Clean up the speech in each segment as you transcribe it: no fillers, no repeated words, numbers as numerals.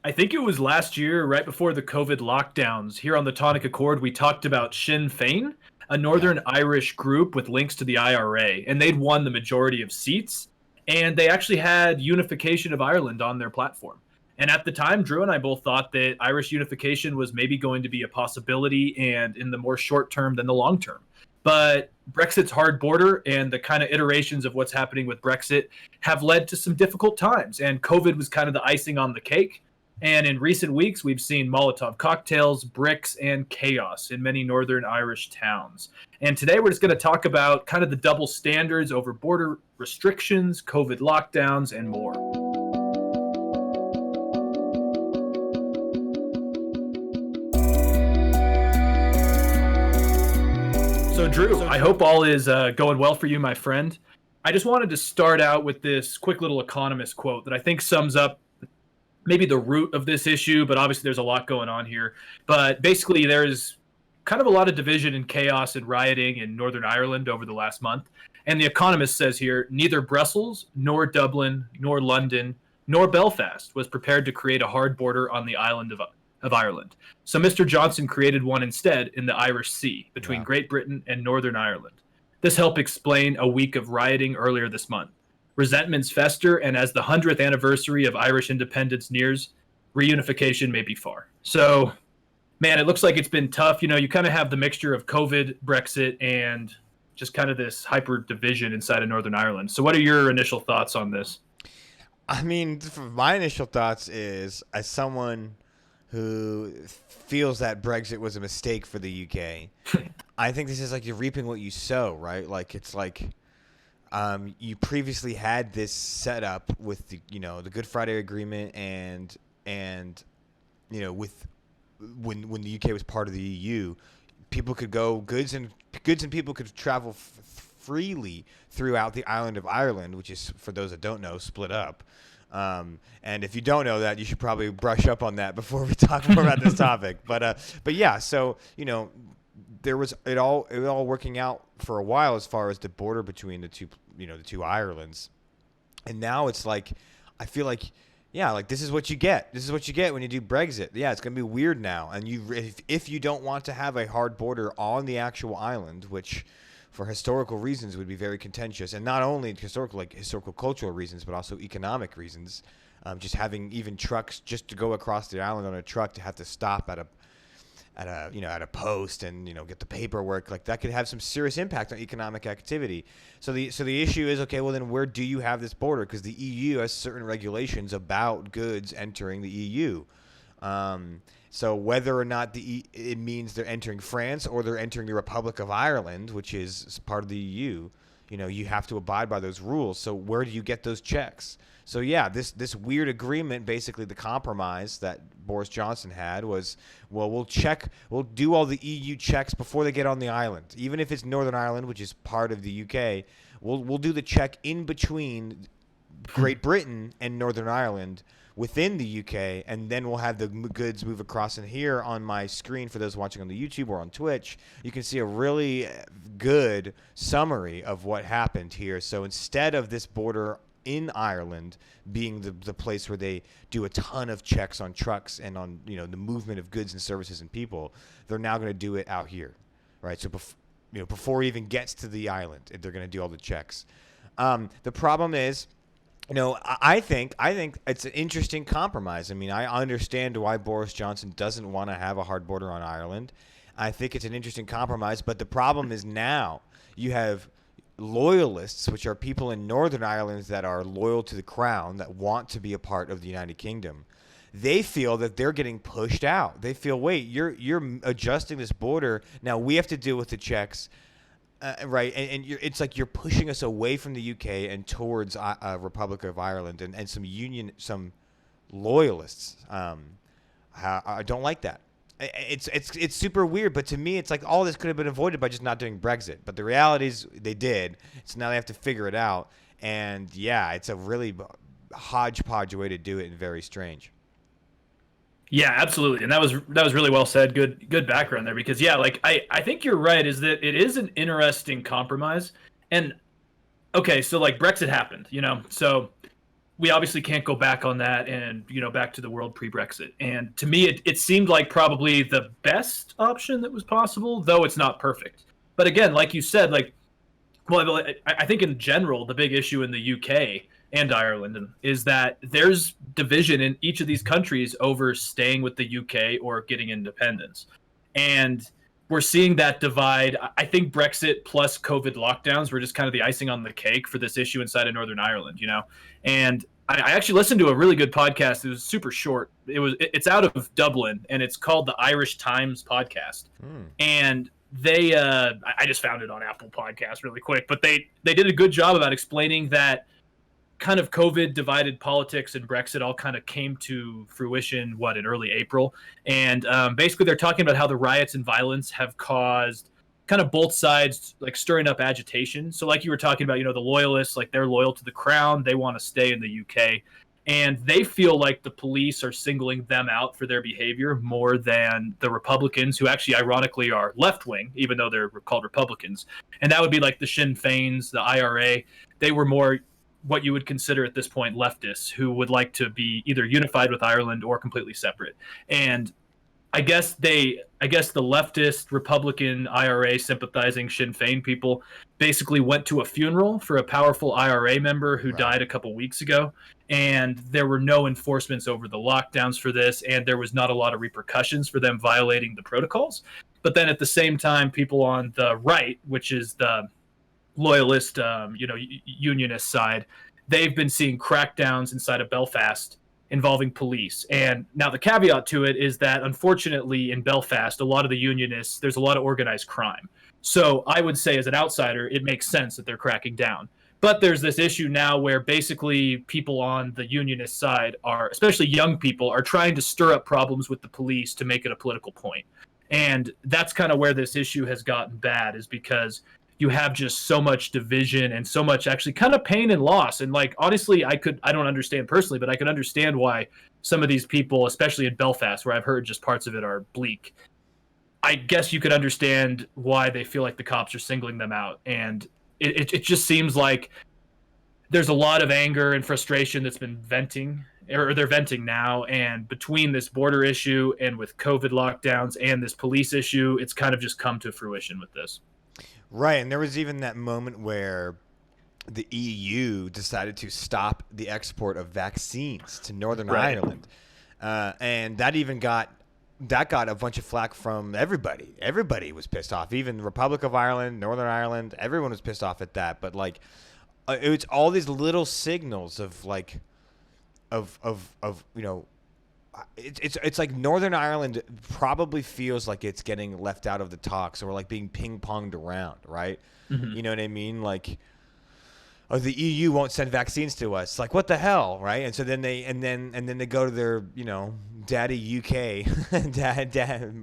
I think it was last year, right before the COVID lockdowns. Here on the Tonic Accord, we talked about Sinn Fein, a Yeah. Northern Irish group with links to the IRA, and they'd won the majority of seats, and they actually had unification of Ireland on their platform. And at the time, Drew and I both thought that Irish unification was maybe going to be a possibility and in the more short term than the long term. But Brexit's hard border and the kind of iterations of what's happening with Brexit have led to some difficult times, and COVID was kind of the icing on the cake. And in recent weeks, we've seen Molotov cocktails, bricks, and chaos in many Northern Irish towns. And today we're just going to talk about kind of the double standards over border restrictions, COVID lockdowns, and more. So, Drew, I hope all is going well for you, my friend. I just wanted to start out with this quick little economist quote that I think sums up maybe the root of this issue, but obviously there's a lot going on here. But basically, there's kind of a lot of division and chaos and rioting in Northern Ireland over the last month. And The Economist says here neither Brussels, nor Dublin, nor London, nor Belfast was prepared to create a hard border on the island of Ireland. So Mr. Johnson created one instead in the Irish Sea between Great Britain and Northern Ireland. This helped explain a week of rioting earlier this month. Resentments fester, and as the 100th anniversary of Irish independence nears, reunification may be far. So, man, it looks like it's been tough. You know, you kind of have the mixture of COVID, Brexit, and just kind of this hyper division inside of Northern Ireland. So, what are your initial thoughts on this? I mean, my initial thoughts is, as someone who feels that Brexit was a mistake for the UK, I think this is like you're reaping what you sow, right? Like it's like you previously had this set up with the Good Friday Agreement and with when the UK was part of the EU, people could go goods and people could travel freely throughout the island of Ireland, which is, for those that don't know, split up. And if you don't know that, you should probably brush up on that before we talk more about this topic. But yeah, so there was it all working out for a while as far as the border between the two Irelands, and now it's like I feel like, yeah, like this is what you get. This is what you get when you do Brexit. Yeah, it's gonna be weird now, and if you don't want to have a hard border on the actual island, which for historical reasons would be very contentious, and not only historical cultural reasons, but also economic reasons. Just having even trucks just to go across the island on a truck to have to stop at a post and get the paperwork, like that could have some serious impact on economic activity. So the issue is, okay, well then where do you have this border? Because the EU has certain regulations about goods entering the EU. So whether or not it means they're entering France or they're entering the Republic of Ireland, which is part of the EU, you have to abide by those rules. So where do you get those checks? So yeah, this weird agreement, basically the compromise that Boris Johnson had was, well, we'll do all the EU checks before they get on the island. Even if it's Northern Ireland, which is part of the UK, we'll do the check in between Great Britain and Northern Ireland within the UK, and then we'll have the goods move across. And here on my screen, for those watching on the YouTube or on Twitch, you can see a really good summary of what happened here. So instead of this border in Ireland being the place where they do a ton of checks on trucks and on the movement of goods and services and people, they're now going to do it out here, right? So before it even gets to the island, they're going to do all the checks. The problem is, I think it's an interesting compromise. I mean, I understand why Boris Johnson doesn't want to have a hard border on Ireland. I think it's an interesting compromise, but the problem is now you have loyalists, which are people in Northern Ireland that are loyal to the crown, that want to be a part of the United Kingdom. They feel that they're getting pushed out. They feel, wait, you're adjusting this border. Now we have to deal with the checks. Right, and it's like you're pushing us away from the UK and towards Republic of Ireland, and some loyalists. I don't like that. It's super weird, but to me, it's like all this could have been avoided by just not doing Brexit. But the reality is they did, so now they have to figure it out. And yeah, it's a really hodgepodge way to do it, and very strange. Yeah, absolutely. And that was really well said. Good background there, because yeah, like I think you're right, is that it is an interesting compromise. And okay, so like Brexit happened, so we obviously can't go back on that and, back to the world pre-Brexit. And to me, it seemed like probably the best option that was possible, though it's not perfect. But again, like you said, I think in general, the big issue in the UK and Ireland is that there's division in each of these countries over staying with the UK or getting independence. And we're seeing that divide. I think Brexit plus COVID lockdowns were just kind of the icing on the cake for this issue inside of Northern Ireland, And I actually listened to a really good podcast. It was super short. It's out of Dublin, and it's called the Irish Times podcast. And they I just found it on Apple Podcasts really quick, but they did a good job about explaining that kind of COVID divided politics and Brexit all kind of came to fruition in early April. And basically they're talking about how the riots and violence have caused kind of both sides like stirring up agitation. So like you were talking about, the loyalists, like they're loyal to the crown, they want to stay in the UK, and they feel like the police are singling them out for their behavior more than the Republicans, who actually ironically are left-wing, even though they're called Republicans. And that would be like the Sinn Feins, the IRA. They were more what you would consider at this point leftists, who would like to be either unified with Ireland or completely separate. And I guess the leftist Republican IRA sympathizing Sinn Fein people basically went to a funeral for a powerful IRA member who died a couple weeks ago, and there were no enforcements over the lockdowns for this, and there was not a lot of repercussions for them violating the protocols. But then at the same time, people on the right, which is the loyalist, unionist side, they've been seeing crackdowns inside of Belfast involving police. And now the caveat to it is that unfortunately in Belfast, a lot of the unionists, there's a lot of organized crime. So I would say as an outsider, it makes sense that they're cracking down. But there's this issue now where basically people on the unionist side are, especially young people, are trying to stir up problems with the police to make it a political point. And that's kind of where this issue has gotten bad, is because you have just so much division and so much actually kind of pain and loss. And like, honestly, I don't understand personally, but I could understand why some of these people, especially in Belfast, where I've heard just parts of it are bleak, I guess you could understand why they feel like the cops are singling them out. And it just seems like there's a lot of anger and frustration that's been venting, or they're venting now. And between this border issue and with COVID lockdowns and this police issue, it's kind of just come to fruition with this. Right, and there was even that moment where the EU decided to stop the export of vaccines to Northern Ireland, and that even got a bunch of flack from everybody. Everybody was pissed off, even the Republic of Ireland, Northern Ireland. Everyone was pissed off at that. But like, it was all these little signals of like, It's like Northern Ireland probably feels like it's getting left out of the talks, or like being ping-ponged around, right? Mm-hmm. You know what I mean? Like, oh, the EU won't send vaccines to us. Like, what the hell, right? And so then they go to their, daddy UK, dad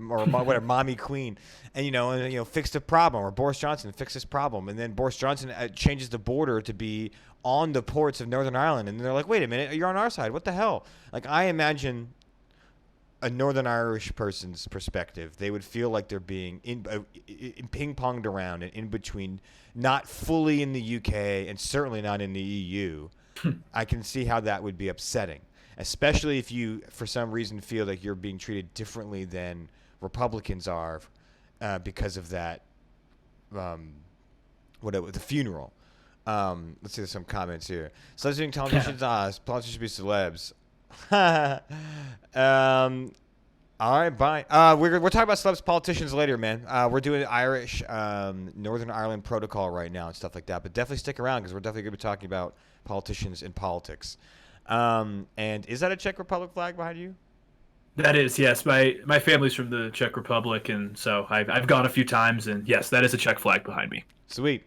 or whatever, mommy queen, and fix the problem, or Boris Johnson fix this problem, and then Boris Johnson changes the border to be on the ports of Northern Ireland, and they're like, wait a minute, you're on our side. What the hell? Like, I imagine a Northern Irish person's perspective, they would feel like they're being in ping-ponged around and in between, not fully in the UK and certainly not in the EU. I can see how that would be upsetting, especially if you, for some reason, feel like you're being treated differently than Republicans are because of that, the funeral. Let's see, there's some comments here. Celebs being politicians, politicians should be celebs. All right, bye. We're talking about celebs, politicians later, man. We're doing Irish, Northern Ireland protocol right now and stuff like that. But definitely stick around, because we're definitely going to be talking about politicians and politics. And is that a Czech Republic flag behind you? That is, yes. My family's from the Czech Republic, and so I've gone a few times, and yes, that is a Czech flag behind me. Sweet.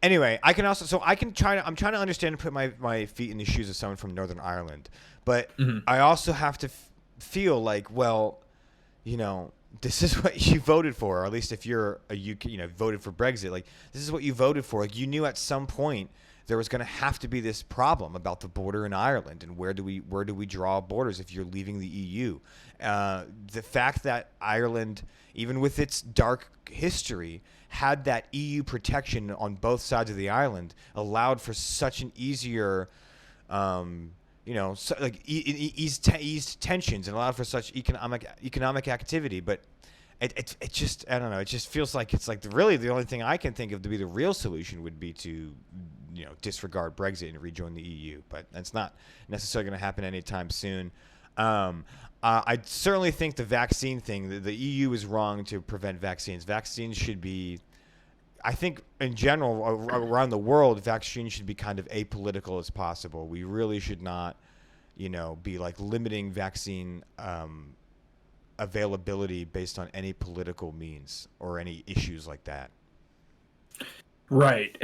Anyway, I'm trying to understand and put my feet in the shoes of someone from Northern Ireland, but I also have to feel like, well, this is what you voted for, or at least if you're a UK, voted for Brexit, like, this is what you voted for. Like, you knew at some point there was going to have to be this problem about the border in Ireland, and where do we draw borders if you're leaving the EU? The fact that Ireland, even with its dark history, had that EU protection on both sides of the island allowed for such an easier So, like ease tensions and allow for such economic activity. But it just, I don't know. It just feels like it's like really the only thing I can think of to be the real solution would be to disregard Brexit and rejoin the EU. But that's not necessarily going to happen anytime soon. I certainly think the vaccine thing, the EU is wrong to prevent vaccines. Vaccines should be, I think, in general, around the world, vaccines should be kind of apolitical as possible. We really should not, be like limiting vaccine availability based on any political means or any issues like that. Right.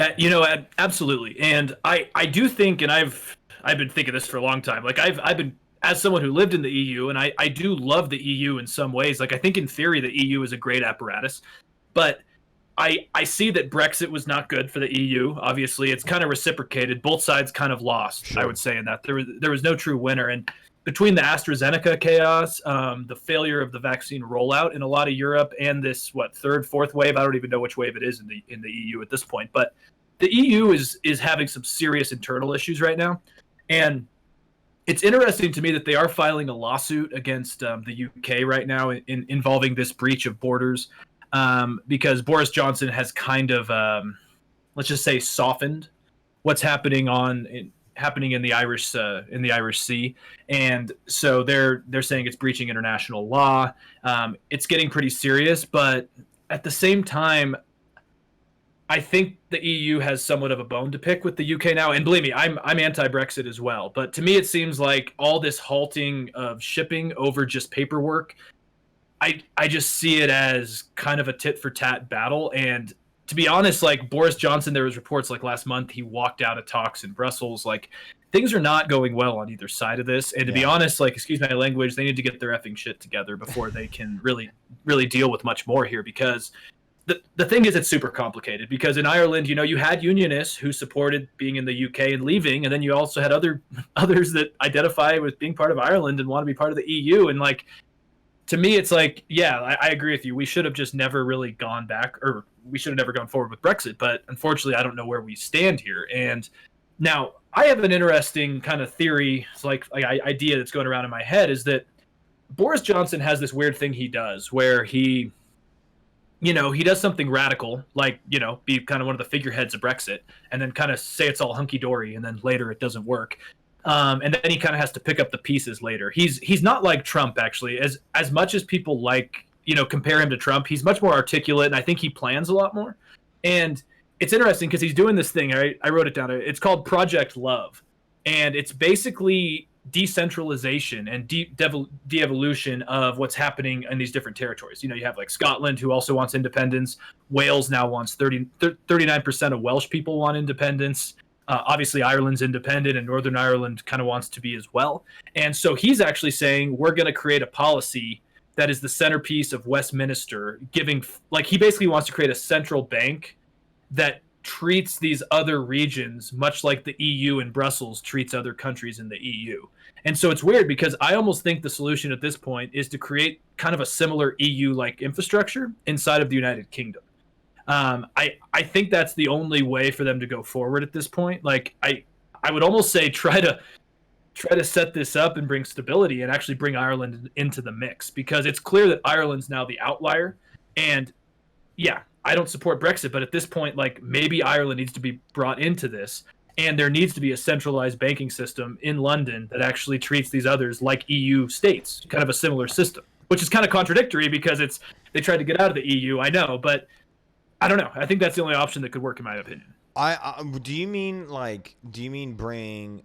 Absolutely. And I do think, and I've been thinking this for a long time. Like I've been, as someone who lived in the EU, and I do love the EU in some ways. Like I think in theory the EU is a great apparatus, but I see that Brexit was not good for the EU. Obviously, it's kind of reciprocated. Both sides kind of lost, Sure. I would say, in that there was no true winner. And between the AstraZeneca chaos, the failure of the vaccine rollout in a lot of Europe, and this third, fourth wave, I don't even know which wave it is in the EU at this point. But the EU is having some serious internal issues right now, and it's interesting to me that they are filing a lawsuit against the UK right now involving this breach of borders, because Boris Johnson has kind of, let's just say, softened what's happening in the Irish Sea, and so they're saying it's breaching international law. It's getting pretty serious, but at the same time, I think the EU has somewhat of a bone to pick with the UK now, and believe me, I'm anti-Brexit as well. But to me, it seems like all this halting of shipping over just paperwork, I just see it as kind of a tit for tat battle. And to be honest, like Boris Johnson, there was reports like last month he walked out of talks in Brussels. Like things are not going well on either side of this. And to be honest, like excuse my language, they need to get their effing shit together before they can really deal with much more here, because the thing is, it's super complicated, because in Ireland, you had unionists who supported being in the UK and leaving, and then you also had others that identify with being part of Ireland and want to be part of the EU. And like, to me, it's like, yeah, I agree with you. We should have just never really gone back, or we should have never gone forward with Brexit. But unfortunately, I don't know where we stand here. And now I have an interesting kind of theory, it's like idea that's going around in my head, is that Boris Johnson has this weird thing he does where he does something radical, like, be kind of one of the figureheads of Brexit, and then kind of say it's all hunky-dory, and then later it doesn't work. And then he kind of has to pick up the pieces later. He's not like Trump, actually. As much as people compare him to Trump, he's much more articulate, and I think he plans a lot more. And it's interesting because he's doing this thing. I wrote it down. It's called Project Love, and it's basically decentralization and de-evolution of what's happening in these different territories. You have like Scotland, who also wants independence. Wales now wants 39% of Welsh people want independence. Obviously, Ireland's independent, and Northern Ireland kind of wants to be as well. And so he's actually saying we're going to create a policy that is the centerpiece of Westminster, he basically wants to create a central bank that treats these other regions much like the EU in Brussels treats other countries in the EU. And so it's weird, because I almost think the solution at this point is to create kind of a similar EU-like infrastructure inside of the United Kingdom. I think that's the only way for them to go forward at this point. Like I would almost say try to set this up and bring stability and actually bring Ireland into the mix, because it's clear that Ireland's now the outlier. And yeah, I don't support Brexit, but at this point, like, maybe Ireland needs to be brought into this, and there needs to be a centralized banking system in London that actually treats these others like EU states, kind of a similar system, which is kind of contradictory because they tried to get out of the EU, I know, but I don't know. I think that's the only option that could work, in my opinion. Do you mean bring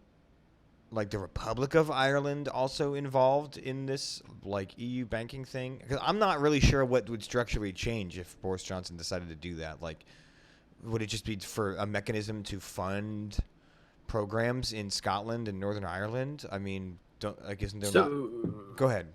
like the Republic of Ireland also involved in this like EU banking thing? Because I'm not really sure what would structurally change if Boris Johnson decided to do that. Like, would it just be for a mechanism to fund programs in Scotland and Northern Ireland? I mean, isn't there not? Go ahead.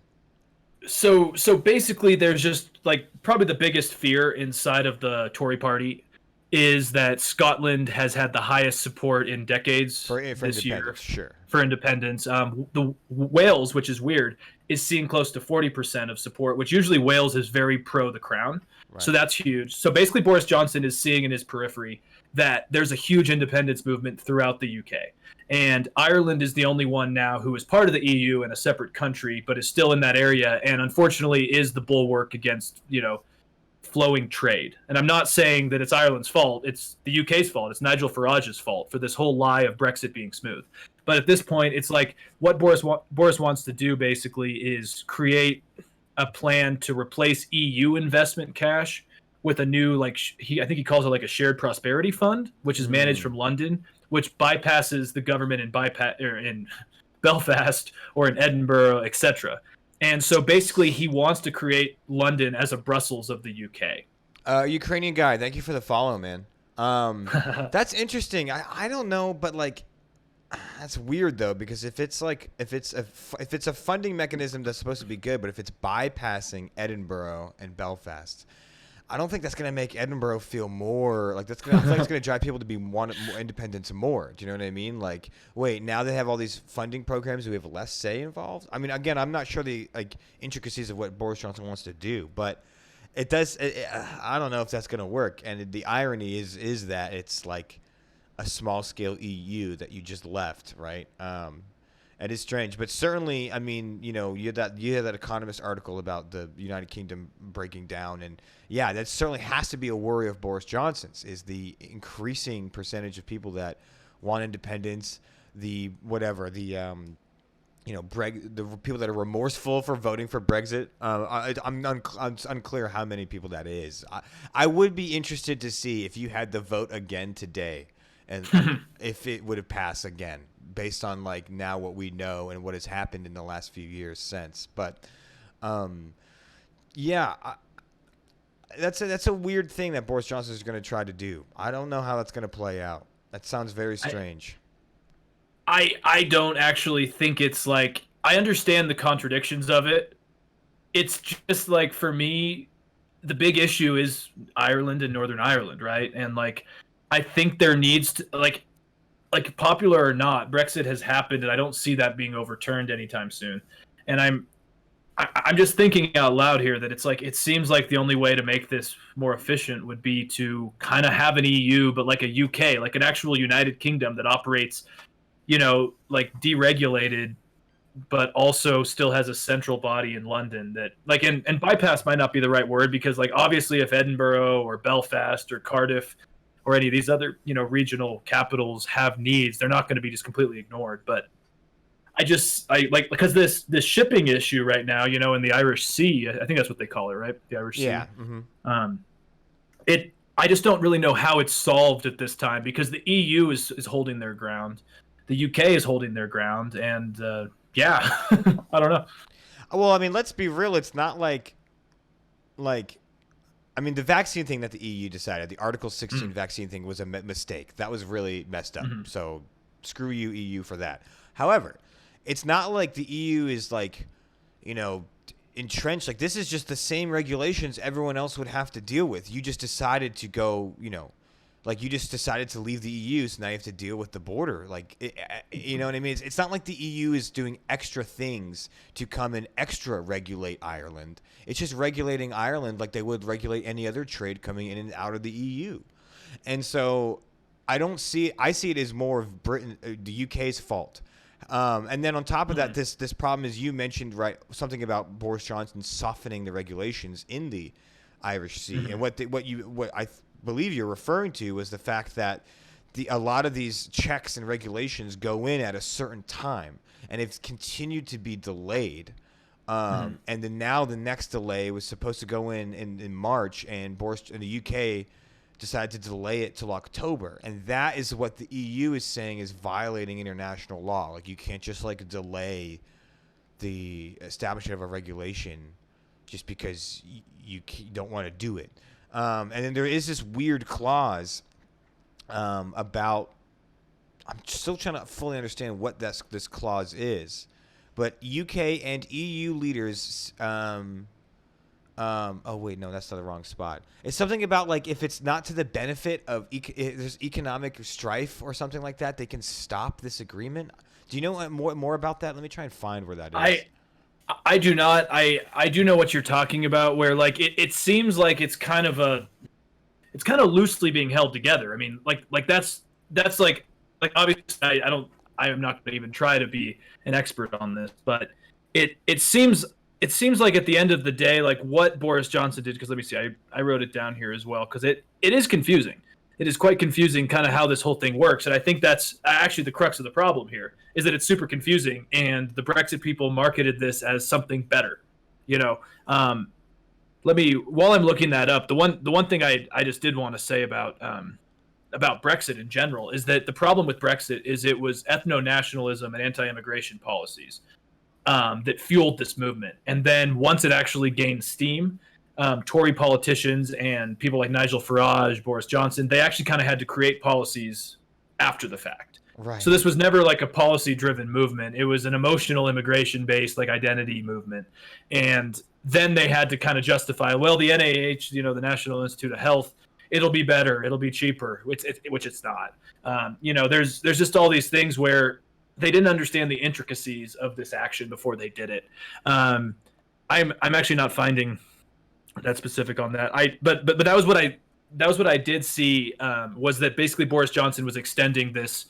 So basically, there's just like probably the biggest fear inside of the Tory party is that Scotland has had the highest support in decades for this year independence, sure. for independence. The Wales, which is weird, is seeing close to 40% of support, which usually Wales is very pro the crown. So Right. that's huge. So basically, Boris Johnson is seeing in his periphery that there's a huge independence movement throughout the UK. And Ireland is the only one now who is part of the EU and a separate country, but is still in that area. And unfortunately, is the bulwark against, flowing trade. And I'm not saying that it's Ireland's fault. It's the UK's fault. It's Nigel Farage's fault for this whole lie of Brexit being smooth. But at this point, it's like what Boris wants to do basically is create a plan to replace EU investment cash with a new I think he calls it like a shared prosperity fund, which is managed Mm. from London, which bypasses the government in Belfast or in Edinburgh, etc. And so basically, he wants to create London as a Brussels of the UK. Ukrainian guy, thank you for the follow, man. That's interesting. I don't know, but like, that's weird though, because if it's a funding mechanism that's supposed to be good, but if it's bypassing Edinburgh and Belfast, I don't think that's gonna make Edinburgh feel more like that's gonna. I feel like it's gonna drive people to be more independent more. Do you know what I mean? Like, wait, now they have all these funding programs, do we have less say involved? I mean, again, I'm not sure the intricacies of what Boris Johnson wants to do, but it does. I don't know if that's gonna work. And the irony is that it's like a small scale EU that you just left, right? It is strange, but certainly, I mean, you had that Economist article about the United Kingdom breaking down, and yeah, that certainly has to be a worry of Boris Johnson's, is the increasing percentage of people that want independence, the people that are remorseful for voting for Brexit. I'm unclear how many people that is. I would be interested to see if you had the vote again today, and if it would have passed again, based on like now what we know and what has happened in the last few years since. But that's a weird thing that Boris Johnson is going to try to do. I don't know how that's going to play out. That sounds very strange. I don't actually think it's like, I understand the contradictions of it. It's just like, for me, the big issue is Ireland and Northern Ireland, right? And like, I think there needs to popular or not, Brexit has happened, and I don't see that being overturned anytime soon. And I'm just thinking out loud here that it's like, it seems like the only way to make this more efficient would be to kind of have an EU, but like a UK, like an actual United Kingdom that operates, like deregulated, but also still has a central body in London that and bypass might not be the right word, because like obviously if Edinburgh or Belfast or Cardiff or any of these other, regional capitals have needs, they're not going to be just completely ignored. But I like, because this shipping issue right now, in the Irish Sea, I think that's what they call it, right? The Irish Sea. Yeah. Mm-hmm. I just don't really know how it's solved at this time, because the EU is holding their ground, the UK is holding their ground, and yeah, I don't know. Well, I mean, let's be real. It's not like I mean, the vaccine thing that the EU decided, the Article 16 vaccine thing, was a mistake. That was really messed up. So screw you, EU, for that. However, it's not like the EU is like, entrenched. Like, this is just the same regulations everyone else would have to deal with. You just decided to go, you just decided to leave the EU, so now you have to deal with the border. Like, you know what I mean? It's not like the EU is doing extra things to come and extra regulate Ireland. It's just regulating Ireland like they would regulate any other trade coming in and out of the EU. And so I see it as more of the UK's fault. And then on top of that, this problem is, you mentioned, right, something about Boris Johnson softening the regulations in the Irish Sea. And what I believe you're referring to was the fact that a lot of these checks and regulations go in at a certain time, and it's continued to be delayed. And then now the next delay was supposed to go in March, and Boris and the UK decided to delay it till October. And that is what the EU is saying is violating international law. Like, you can't just delay the establishment of a regulation just because you don't want to do it. And then there is this weird clause about, I'm still trying to fully understand what this clause is, but UK and EU leaders Oh wait, no, that's not the wrong spot. It's something about like if it's not to the benefit of if there's economic strife or something like that, they can stop this agreement. Do you know more about that? Let me try and find where that is. I do not. I do know what you're talking about. Where like it seems like it's kind of loosely being held together. I mean, that's like obviously I don't I am not going to even try to be an expert on this, but it seems like at the end of the day, like what Boris Johnson did. Because let me see, I wrote it down here as well because it is confusing. It is quite confusing, kind of how this whole thing works, and I think that's actually the crux of the problem here is that it's super confusing, and the Brexit people marketed this as something better. You know, let me while I'm looking that up, the one thing I just did want to say about Brexit in general is that the problem with Brexit is it was ethno-nationalism and anti-immigration policies that fueled this movement. And then once it actually gained steam, Tory politicians and people like Nigel Farage, Boris Johnson, they actually kind of had to create policies after the fact. Right. So this was never like a policy-driven movement. It was an emotional immigration-based like identity movement. And then they had to kind of justify, well, the NIH, the National Institute of Health, it'll be better, it'll be cheaper, which it's not. There's just all these things where they didn't understand the intricacies of this action before they did it. I'm actually not finding that specific on that. But that was what I did see, was that basically Boris Johnson was extending this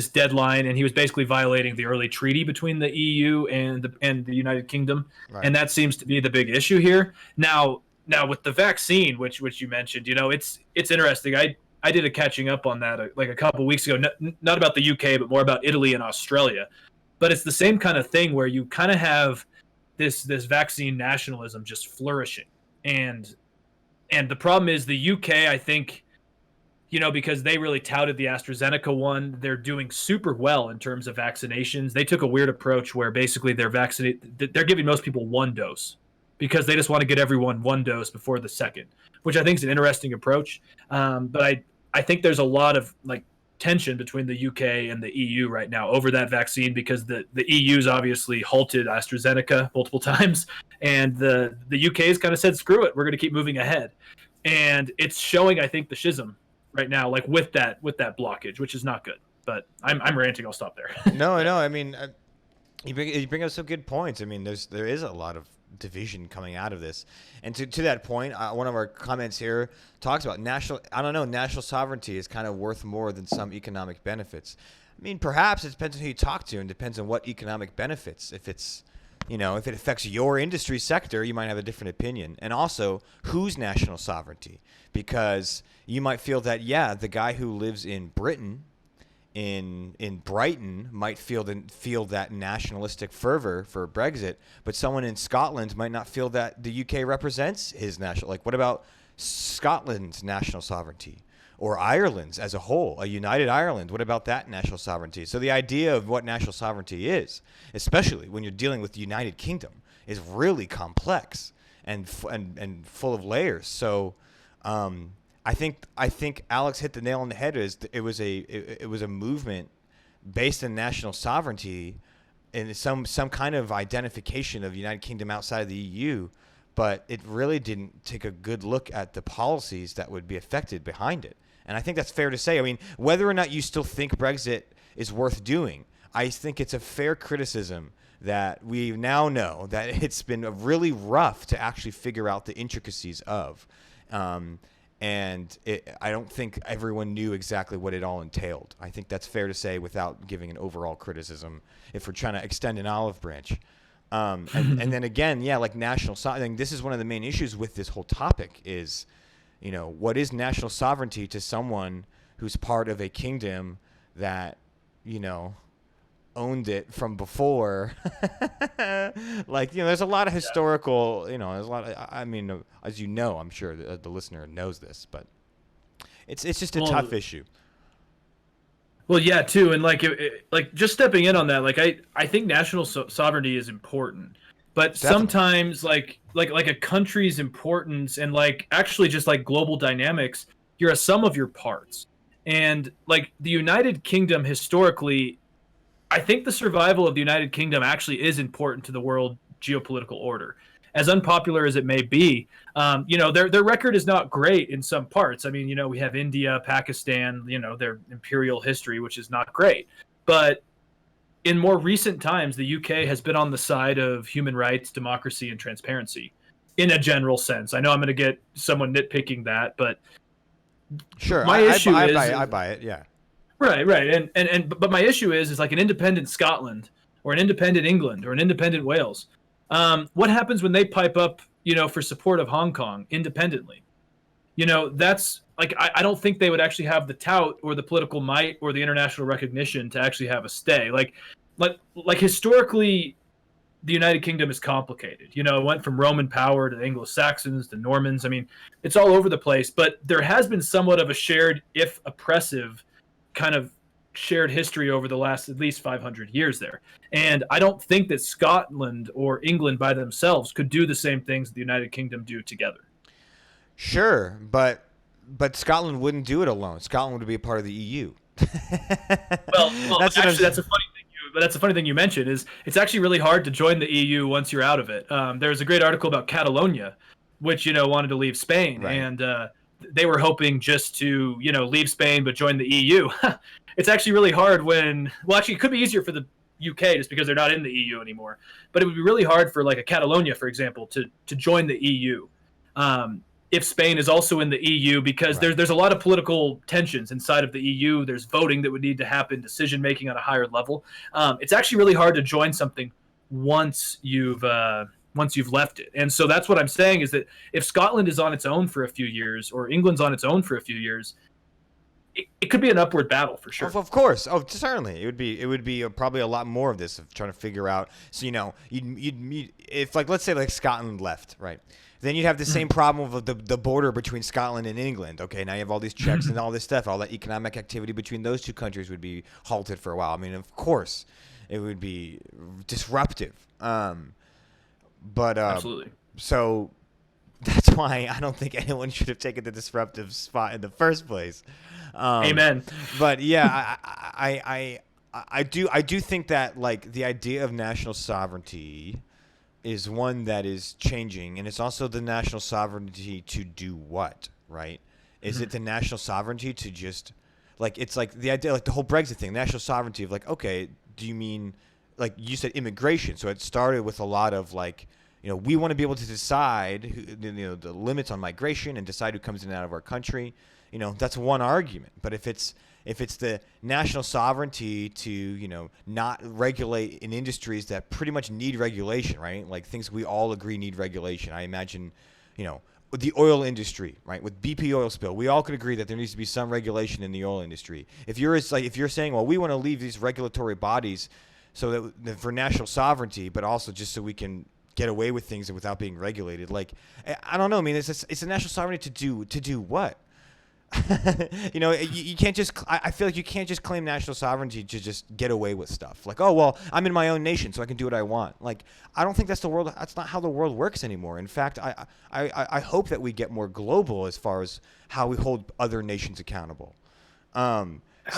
deadline, and he was basically violating the early treaty between the EU and the United Kingdom, Right. and that seems to be the big issue here. Now with the vaccine, which you mentioned, it's interesting. I did a catching up on that like a couple weeks ago, not about the UK, but more about Italy and Australia. But it's the same kind of thing where you kind of have this vaccine nationalism just flourishing, and the problem is the UK, I think, because they really touted the AstraZeneca one, they're doing super well in terms of vaccinations. They took a weird approach where basically they're giving most people one dose because they just want to get everyone one dose before the second, which I think is an interesting approach. But I think there's a lot of like tension between the UK and the EU right now over that vaccine because the EU's obviously halted AstraZeneca multiple times, and the UK's kind of said, screw it, we're going to keep moving ahead. And it's showing, I think, the schism right now, like with that blockage, which is not good. But I'm ranting. I'll stop there. No, I mean, you bring up some good points. I mean, there is a lot of division coming out of this, and to that point, one of our comments here talks about national sovereignty is kind of worth more than some economic benefits. I mean, perhaps it depends on who you talk to, and depends on what economic benefits. If it's if it affects your industry sector, you might have a different opinion. And also, whose national sovereignty? Because you might feel that, the guy who lives in Britain, in Brighton, might feel that nationalistic fervor for Brexit, but someone in Scotland might not feel that the UK represents his national. Like, what about Scotland's national sovereignty? Or Ireland's as a whole, a united Ireland? What about that national sovereignty? So the idea of what national sovereignty is, especially when you're dealing with the United Kingdom, is really complex and full of layers. So I think Alex hit the nail on the head. It was a movement based on national sovereignty and some kind of identification of the United Kingdom outside of the EU, but it really didn't take a good look at the policies that would be affected behind it. And I think that's fair to say. I mean, whether or not you still think Brexit is worth doing, I think it's a fair criticism that we now know that it's been really rough to actually figure out the intricacies of. And I don't think everyone knew exactly what it all entailed. I think that's fair to say without giving an overall criticism if we're trying to extend an olive branch. And then again, like national sovereignty. I think this is one of the main issues with this whole topic is, what is national sovereignty to someone who's part of a kingdom that, owned it from before. There's a lot of historical, there's a lot of, I mean, as I'm sure the listener knows this, but it's just a tough issue. Well, yeah, too, and like just stepping in on that, like I think national sovereignty is important, but Definitely. sometimes like a country's importance and like actually just like global dynamics, you're a sum of your parts, and like the United Kingdom historically, I think the survival of the United Kingdom actually is important to the world geopolitical order, as unpopular as it may be, their record is not great in some parts. I mean, we have India, Pakistan, their imperial history, which is not great. But in more recent times, the UK has been on the side of human rights, democracy, and transparency in a general sense. I know I'm going to get someone nitpicking that, but sure, my issue is I buy it. Yeah. right. But my issue is like an independent Scotland or an independent England or an independent Wales. What happens when they pipe up, for support of Hong Kong independently? That's like I don't think they would actually have the tout or the political might or the international recognition to actually have a stay. Like historically, the United Kingdom is complicated. It went from Roman power to Anglo-Saxons to Normans. I mean, it's all over the place. But there has been somewhat of a shared, if oppressive, kind of shared history over the last at least 500 years there. And I don't think that Scotland or England by themselves could do the same things the United Kingdom do together. Sure, but Scotland wouldn't do it alone. Scotland would be a part of the EU. Well, that's a funny thing. But that's a funny thing you mentioned is it's actually really hard to join the EU once you're out of it. There's a great article about Catalonia, which wanted to leave Spain, right. And they were hoping just to leave Spain but join the EU. It's actually really hard actually it could be easier for the UK just because they're not in the EU anymore. But it would be really hard for like a Catalonia, for example, to join the EU. If Spain is also in the EU, because right. there's a lot of political tensions inside of the EU. There's voting that would need to happen, decision making on a higher level. It's actually really hard to join something once you've left it. And so that's what I'm saying is that if Scotland is on its own for a few years or England's on its own for a few years, it could be an upward battle for sure. Of course. Oh, certainly. It would be probably a lot more of this of trying to figure out. So, you'd if like, let's say like Scotland left, right? Then you'd have the same problem of the border between Scotland and England. Okay, now you have all these checks and all this stuff. All that economic activity between those two countries would be halted for a while. I mean, of course, it would be disruptive. But Absolutely. So that's why I don't think anyone should have taken the disruptive spot in the first place. Amen. But yeah, I do think that like the idea of national sovereignty is one that is changing, and it's also the national sovereignty to do what, right? Is it the national sovereignty to just like it's like the idea like the whole Brexit thing, national sovereignty of like, okay, do you mean like you said immigration? So it started with a lot of like, we want to be able to decide who, the limits on migration and decide who comes in and out of our country. That's one argument. But if it's the national sovereignty to, not regulate in industries that pretty much need regulation, right? Like things we all agree need regulation. I imagine, with the oil industry, right? With BP oil spill, we all could agree that there needs to be some regulation in the oil industry. If you're saying, well, we want to leave these regulatory bodies so that for national sovereignty, but also just so we can get away with things without being regulated. Like, I don't know. I mean, it's a national sovereignty to do what? You can't just. I feel like you can't just claim national sovereignty to just get away with stuff. Like, oh well, I'm in my own nation, so I can do what I want. Like, I don't think that's the world. That's not how the world works anymore. In fact, I hope that we get more global as far as how we hold other nations accountable.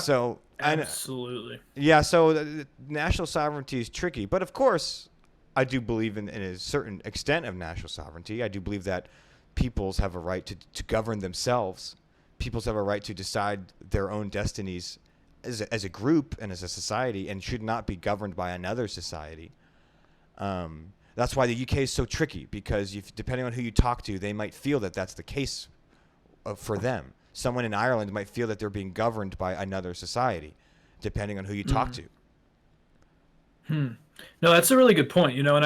So absolutely, yeah. So the national sovereignty is tricky, but of course, I do believe in a certain extent of national sovereignty. I do believe that peoples have a right to govern themselves. Peoples have a right to decide their own destinies as a group and as a society, and should not be governed by another society. That's why the UK is so tricky, because depending on who you talk to, they might feel that that's the case for them. Someone in Ireland might feel that they're being governed by another society, depending on who you talk to. No, that's a really good point. And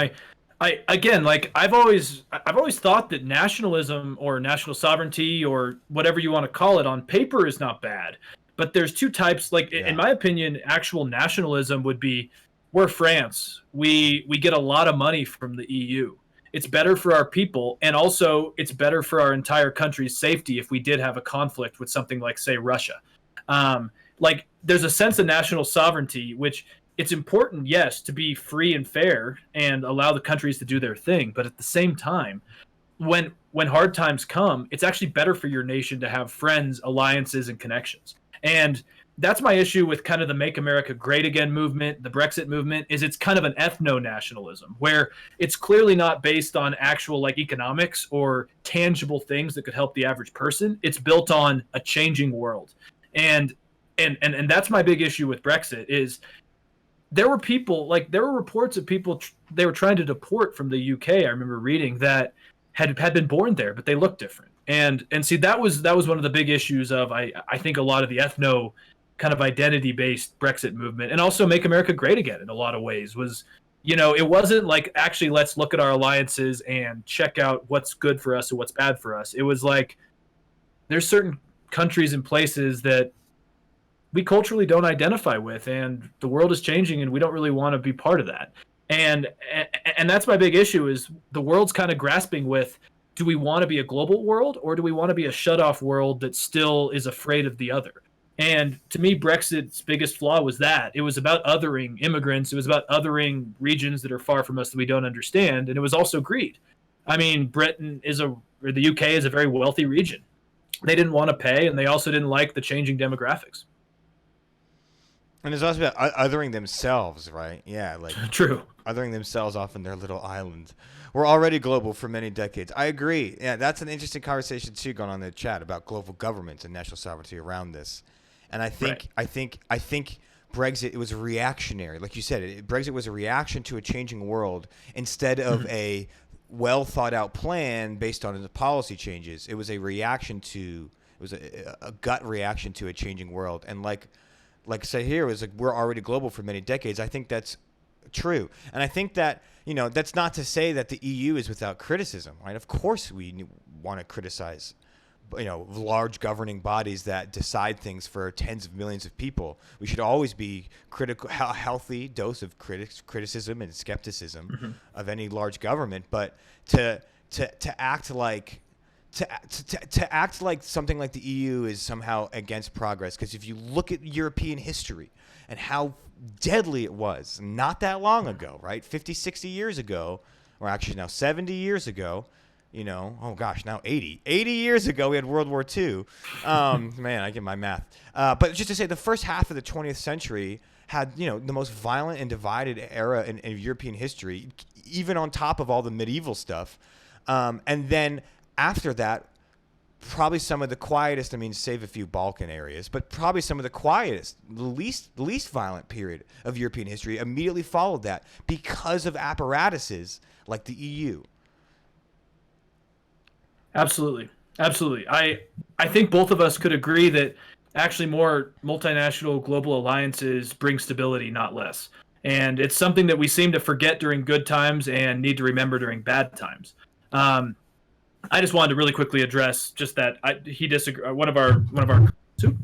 I again, like I've always thought that nationalism or national sovereignty or whatever you want to call it on paper is not bad. But there's two types. Like in my opinion, actual nationalism would be, we're France. We get a lot of money from the EU. It's better for our people, and also it's better for our entire country's safety if we did have a conflict with something like, say, Russia. Like there's a sense of national sovereignty, which it's important, yes, to be free and fair and allow the countries to do their thing. But at the same time, when hard times come, it's actually better for your nation to have friends, alliances, and connections. And that's my issue with kind of the Make America Great Again movement, the Brexit movement, is it's kind of an ethno-nationalism where it's clearly not based on actual like economics or tangible things that could help the average person. It's built on a changing world. And and that's my big issue with Brexit is there were people like there were reports of people they were trying to deport from the UK. I remember reading that had been born there, but they looked different. And see that was one of the big issues of I think a lot of the ethno kind of identity based Brexit movement and also Make America Great Again in a lot of ways was, you know, it wasn't like actually let's look at our alliances and check out what's good for us and what's bad for us. It was like there's certain countries and places that we culturally don't identify with, and the world is changing and we don't really want to be part of that. And that's my big issue is the world's kind of grasping with, do we want to be a global world or do we want to be a shut off world that still is afraid of the other? And to me, Brexit's biggest flaw was that it was about othering immigrants. It was about othering regions that are far from us that we don't understand. And it was also greed. I mean, or the UK is a very wealthy region. They didn't want to pay, and they also didn't like the changing demographics. And it's also about othering themselves, right? Yeah, like True. othering themselves off in their little island. We're already global for many decades. I agree. Yeah, that's an interesting conversation too going on in the chat about global governments and national sovereignty around this. And I think Brexit, it was reactionary, like you said. Brexit was a reaction to a changing world instead of a well thought out plan based on the policy changes. It was a reaction to a gut reaction to a changing world. And like say here, it was like we're already global for many decades. I think that's true. And I think that, you know, that's not to say that the EU is without criticism, right? Of course we want to criticize, you know, large governing bodies that decide things for tens of millions of people. We should always be critical, a healthy dose of criticism and skepticism of any large government. But to act like to act like something like the EU is somehow against progress, because if you look at European history and how deadly it was not that long ago, right? 50, 60 years ago, or actually now 70 years ago, you know, oh gosh, now 80 years ago, we had World War II. Man, I get my math. But just to say, the first half of the 20th century had, you know, the most violent and divided era in European history, even on top of all the medieval stuff. And then after that, probably some of the quietest, I mean, save a few Balkan areas, but probably some of the quietest, the least violent period of European history immediately followed that because of apparatuses like the EU. Absolutely. I think both of us could agree that actually more multinational global alliances bring stability, not less. And it's something that we seem to forget during good times and need to remember during bad times. I just wanted to really quickly address just that he disagree. One of our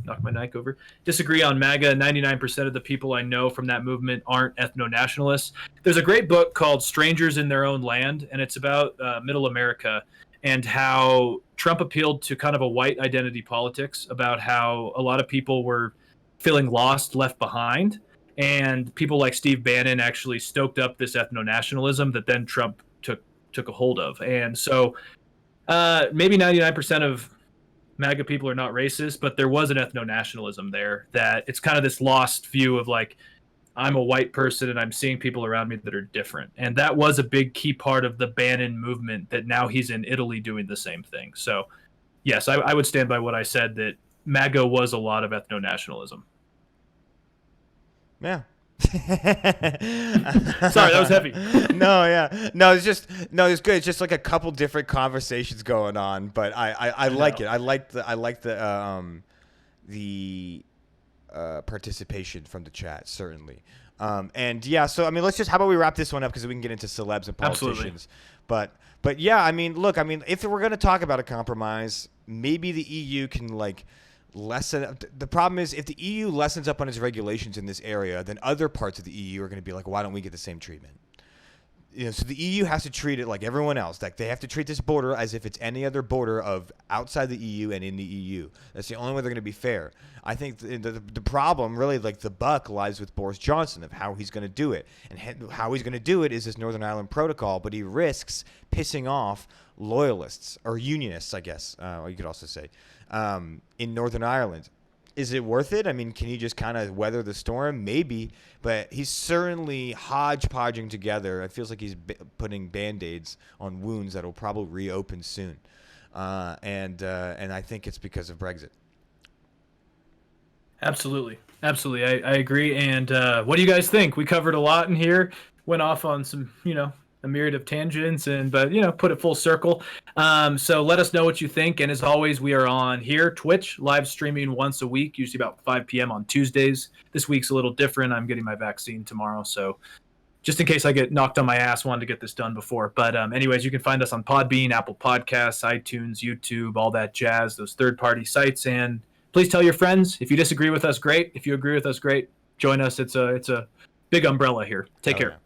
knock my mic over. Disagree on MAGA. 99% of the people I know from that movement aren't ethno-nationalists. There's a great book called Strangers in Their Own Land, and it's about Middle America and how Trump appealed to kind of a white identity politics about how a lot of people were feeling lost, left behind, and people like Steve Bannon actually stoked up this ethno-nationalism that then Trump took a hold of. And so maybe 99% of MAGA people are not racist, but there was an ethno-nationalism there that it's kind of this lost view of like, I'm a white person and I'm seeing people around me that are different. And that was a big key part of the Bannon movement that now he's in Italy doing the same thing. So yes, I would stand by what I said, that MAGA was a lot of ethno-nationalism. Yeah. Sorry, that was heavy. It's good. It's just like a couple different conversations going on, but I like it. I like the participation from the chat, certainly. And yeah, so I mean, let's just, how about we wrap this one up because we can get into celebs and politicians. Absolutely. But yeah, I mean, look, I mean, if we're going to talk about a compromise, maybe the EU can like lessen. The problem is if the EU lessens up on its regulations in this area, then other parts of the EU are going to be like, why don't we get the same treatment? You know, so the EU has to treat it like everyone else. Like they have to treat this border as if it's any other border of outside the EU and in the EU. That's the only way they're going to be fair. I think the problem, really, like the buck lies with Boris Johnson of how he's going to do it. And how he's going to do it is this Northern Ireland Protocol, but he risks pissing off loyalists or unionists, I guess, or you could also say, in Northern Ireland. Is it worth it? I mean, can he just kind of weather the storm? Maybe, but he's certainly hodgepodging together. It feels like he's putting Band-Aids on wounds that will probably reopen soon, and I think it's because of Brexit. Absolutely. Absolutely. I agree. And what do you guys think? We covered a lot in here, went off on some, a myriad of tangents, but put it full circle. So let us know what you think. And as always, we are on here, Twitch, live streaming once a week, usually about 5 p.m. on Tuesdays. This week's a little different. I'm getting my vaccine tomorrow. So just in case I get knocked on my ass, wanted to get this done before. But anyways, you can find us on Podbean, Apple Podcasts, iTunes, YouTube, all that jazz, those third-party sites. And please tell your friends. If you disagree with us, great. If you agree with us, great. Join us. It's a big umbrella here. Take care. Yeah.